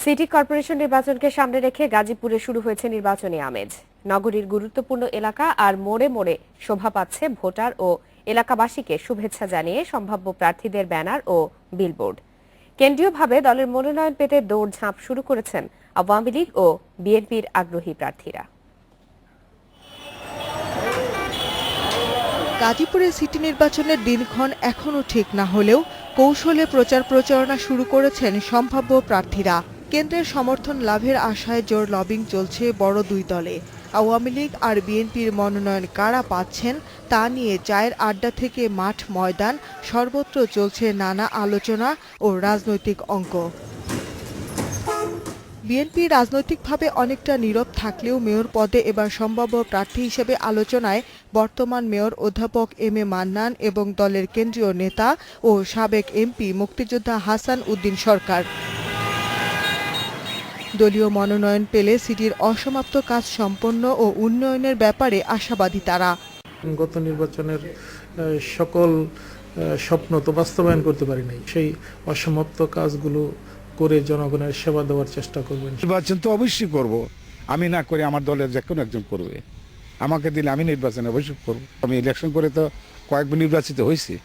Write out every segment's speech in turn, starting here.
City corporation নির্বাচনকে সামনে রেখে গাজীপুরে শুরু হয়েছে নির্বাচনী আমেজ। নগরীর গুরুত্বপূর্ণ এলাকা আর মোড়ে মোড়ে শোভা পাচ্ছে ভোটার ও এলাকাবাসীকে শুভেচ্ছা জানিয়ে সম্ভাব্য প্রার্থীদের ব্যানার ও বিলবোর্ড। কেন্দ্রীয়ভাবে দলের মনোনয়ন পেতে দৌড়ঝাঁপ শুরু করেছেন আওয়ামী লীগ ও বিএনপির আগ্রহী প্রার্থীরা। গাজীপুরে সিটি নির্বাচনের দিনক্ষণ এখনও ঠিক না হলেও কৌশলে প্রচার প্রচারণা শুরু করেছেন সম্ভাব্য প্রার্থীরা। কেন্দ্রের সমর্থন লাভের আশায় জোর লবিং চলছে বড় দুই দলে। আওয়ামী লীগ আর বিএনপির মনোনয়ন কারা পাচ্ছেন তা নিয়ে চায়ের আড্ডা থেকে মাঠ ময়দান সর্বত্র চলছে নানা আলোচনা ও রাজনৈতিক অঙ্ক। বিএনপি রাজনৈতিকভাবে অনেকটা নীরব থাকলেও মেয়র পদে এবার সম্ভাব্য প্রার্থী হিসেবে আলোচনায় বর্তমান মেয়র অধ্যাপক এম এ মান্নান এবং দলের কেন্দ্রীয় নেতা ও সাবেক এমপি মুক্তিযোদ্ধা হাসান উদ্দিন সরকার। দলীয় মনোনয়ন পেলে সিটির অসমাপ্ত কাজ সম্পন্ন ও উন্নয়নের ব্যাপারে আশাবাদী তারা। গত নির্বাচনের সকল স্বপ্ন তো বাস্তবায়ন করতে পারি নাই, সেই অসমাপ্ত কাজগুলো করে জনগণের সেবা দেওয়ার চেষ্টা করবেন। নির্বাচন তো অবশ্যই করব, আমি না করে আমার দলের যে কোনো একজন করবে, আমাকে দিলে আমি নির্বাচনে অবশ্যই করব। আমি ইলেকশন করে তো কয়েকবার নির্বাচিত হয়েছি।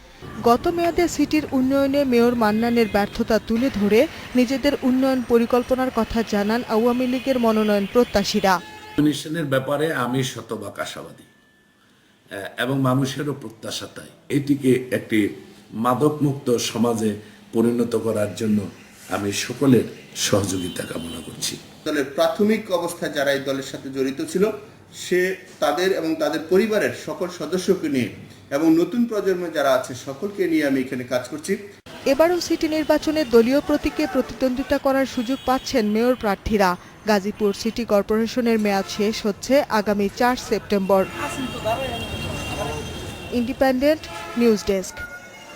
গত মেয়াদে সিটির উন্নয়নে মেয়র মান্নানের ব্যর্থতা তুলে ধরে নিজেদের উন্নয়ন পরিকল্পনার কথা জানান আওয়ামী লীগের মনোনয়ন প্রত্যাশীরা। কমিশনের ব্যাপারে আমি শতভাগ আশাবাদী এবং মানুষেরও প্রত্যাশা তাই। এটিকে একটি মাদকমুক্ত সমাজে পরিণত করার জন্য আমি সকলের সহযোগিতা কামনা করছি। দলের প্রাথমিক অবস্থায় যারা এই দলের সাথে জড়িত ছিল সে তাদের এবং তাদের পরিবারের সকল সদস্যকে নিয়ে এবং নতুন প্রজন্ম যারা আছে সকলকে নিয়ে আমি এখানে কাজ করছি। এবারও সিটি নির্বাচনে দলীয় প্রতীকে প্রতিদ্বন্দ্বিতা করার সুযোগ পাচ্ছেন মেয়র প্রার্থীরা। গাজীপুর সিটি কর্পোরেশনের মেয়াদ শেষ হচ্ছে আগামী 4 সেপ্টেম্বর। Independent news desk.